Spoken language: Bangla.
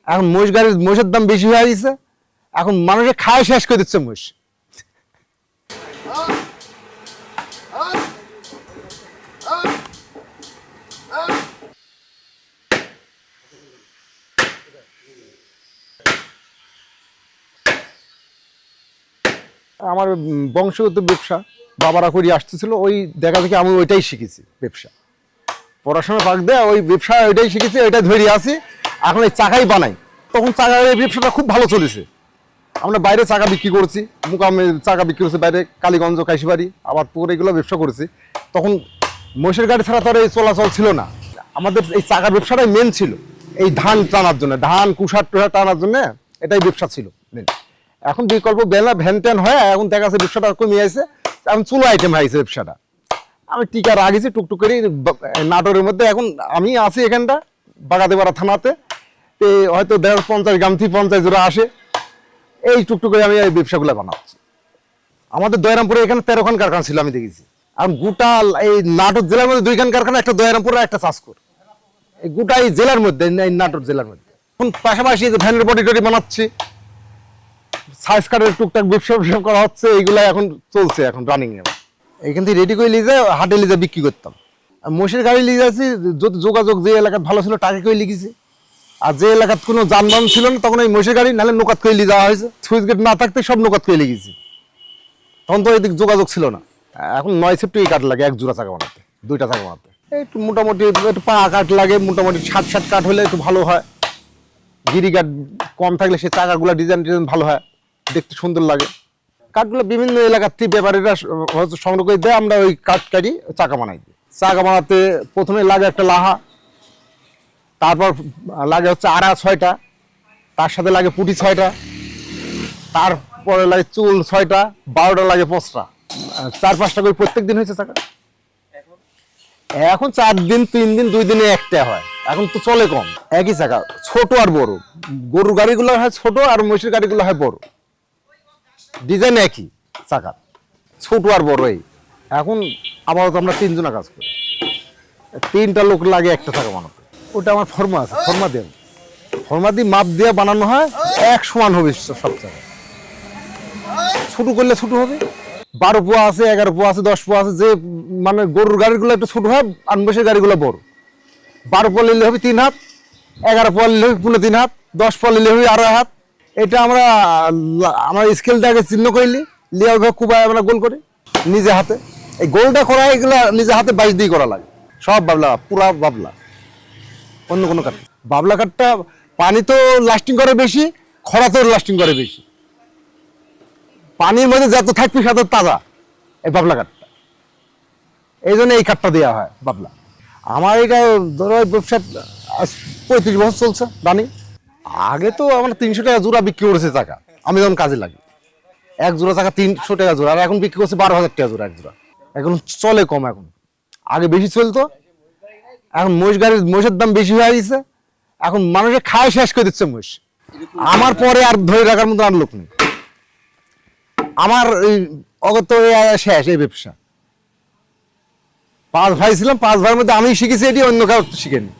এখন মোষের দাম বেশি হয়ে গেছে, এখন মানুষে খায় শেষ করে দিচ্ছে মোষ। আমার বংশগত ব্যবসা বাবারা করে আসতেছিল, ওই দেখা দেখি আমি ওইটাই শিখেছি ব্যবসা। পড়াশোনা বাদ দেয় ওই ব্যবসা ওইটাই শিখেছি, ওইটাই ধরে আসি। এখন এই চাকাই বানাই। তখন চাকার এই ব্যবসাটা খুব ভালো চলেছে। আমরা বাইরে চাকা বিক্রি করছি, মুকামে চাকা বিক্রি করছি বাইরে, কালীগঞ্জ, কাশিবাড়ি, আবার পুর, এগুলো ব্যবসা করেছি। তখন মোষের গাড়ি ছাড়া তো আর এই চলাচল ছিল না। আমাদের এই চাকার ব্যবসাটাই মেন ছিল, এই ধান টানার জন্য, ধান কুষার টুষার টানার জন্য এটাই ব্যবসা ছিল মেন। এখন বিকল্প বেলা ভ্যান ট্যান হয়, এখন দেখা যাচ্ছে ব্যবসাটা কমে আসছে, এখন চুলো আইটেম হয়েছে ব্যবসাটা। আমি টিকা রাখেছি টুকটুক করে নাটোরের মধ্যে। এখন আমি আছি এখানটা বাগাতেপাড়া থানাতে, হয়তো 50 গ্রাম থেকে 50 জোড়া আসে, এই টুকটুক করে আমি এই ব্যবসাগুলো বানাচ্ছি। আমাদের দয়ারামপুরে এখানে 13খান কারখানা ছিল আমি দেখেছি। আর গোটা এই নাটোর জেলার মধ্যে 2খান কারখানা, একটা দয়ারামপুরে একটা চাষকর, এই গোটা এই জেলার মধ্যে, এই নাটোর জেলার মধ্যে। এখন পাশাপাশি ভ্যানের বডি টডি বানাচ্ছি, সাইজ কার্ডের টুকটাক ব্যবসা করা হচ্ছে, এইগুলো এখন চলছে, এখন রানিং। এখান থেকে রেডি করে নিয়ে যায় হাটে নিয়ে বিক্রি করতাম। মোষের গাড়ি নিয়ে যাচ্ছি, যদি যোগাযোগ যে এলাকায় ভালো ছিল টাকা করে লিখেছি, আর যে এলাকার কোনো যানবাহন ছিল না তখন ওই মোষের গাড়ি নাহলে নৌকাত করে নিয়ে যাওয়া হয়েছে। সুইচ গেট না থাকতে সব নৌকাত করে লিখেছি, তখন তো এদিক যোগাযোগ ছিল না। এখন 9 সেপ্টেম্বর কাঠ লাগে এক জোড়া চাকা বানাতে, 2টা চাকা বানাতে। একটু মোটামুটি একটু পা কাঠ লাগে, মোটামুটি 60 কাঠ হলে একটু ভালো হয়। গিরি কাঠ কম থাকলে সে চাকাগুলো ডিজাইন ভালো হয়, দেখতে সুন্দর লাগে। কাঠগুলো বিভিন্ন এলাকার থেকে ব্যাপারীরা হয়তো সংগ্রহ করে দেয়, আমরা ওই কাঠ কাটি চাকা বানাই দিই। চাকা বানাতে প্রথমে লাগে একটা লাহা, তারপর লাগে হচ্ছে আড়া 6টা, তার সাথে লাগে পুটি 6টা, তারপরে লাগে চুল 6টা, 12টা লাগে পোস্টা, 4-5টা করে প্রত্যেক দিন হয়েছে চাকা। এখন 4 দিন 3 দিন 2 দিনে একটা হয়, এখন তো চলে কম। একই চাকা, ছোট আর বড়। গরুর গাড়িগুলো হয় ছোট আর মহিষের গাড়িগুলো হয় বড়, ডিজাইন একই চাকা, ছোট আর বড়। এই এখন আপাতত আমরা 3 জনা কাজ করি, 3টা লোক লাগে একটা চাকা বানাতে। ওটা আমার ফর্মা আছে, ফর্মা দিয়ে মাপ দিয়ে বানানো হয়, এক সমান হবে সব চাকা। ছোট করলে ছোট হবে, 12 পোয়া আছে, 11 পোয়া আছে, 10 পোয়া আছে। যে মানে গরুর গাড়িগুলো একটু ছোট হয় আর মহিষের গাড়িগুলো বড়। 12 পোয়া নিলে হবে 3 হাত, 11 পোয়া নিলে হবে 3.5 হাত, 10 পোয়া নিলে হবে 2.5 হাত। এটা আমরা আমার স্কেলটা আগে চিহ্ন করলি, লিয়া ওইভাবে কুবায় আমরা গোল করি নিজে হাতে। এই গোলটা করা এগুলো নিজে হাতে 22 দিয়ে করা লাগে, সব বাবলা, পুরা বাবলা, অন্য কোনো কাঠ। বাবলা কাঠটা পানি তো লাস্টিং করে বেশি, খরাতেও লাস্টিং করে বেশি। পানির মধ্যে যত থাকবে তত তাজা এই বাবলা কাঠটা, এই জন্য এই কাঠটা দেওয়া হয় বাবলা। আমার এটা ধরো ব্যবসা 35 বছর চলছে রানি। আগে তো আমরা 300 টাকা জোড়া বিক্রি করেছে চাকা, আমি যখন কাজে লাগি। এক জোড়া চাকা 300 টাকা জোড়া, আর এখন বিক্রি করছে 12,000 টাকা জোড়া এক জোড়া। এখন চলে কম, এখন আগে বেশি চলতো। এখন মোষের দাম বেশি হয়ে গেছে, এখন মানুষে খায় শেষ করে দিচ্ছে মোষ। আমার পরে আর ধরে রাখার মতো আর লোক নেই। আমার অগত শেষ এই ব্যবসা। 5 ভাই ছিলাম, 5 ভাইয়ের মধ্যে আমি শিখেছি এটি, অন্য কাউ শিখেনি।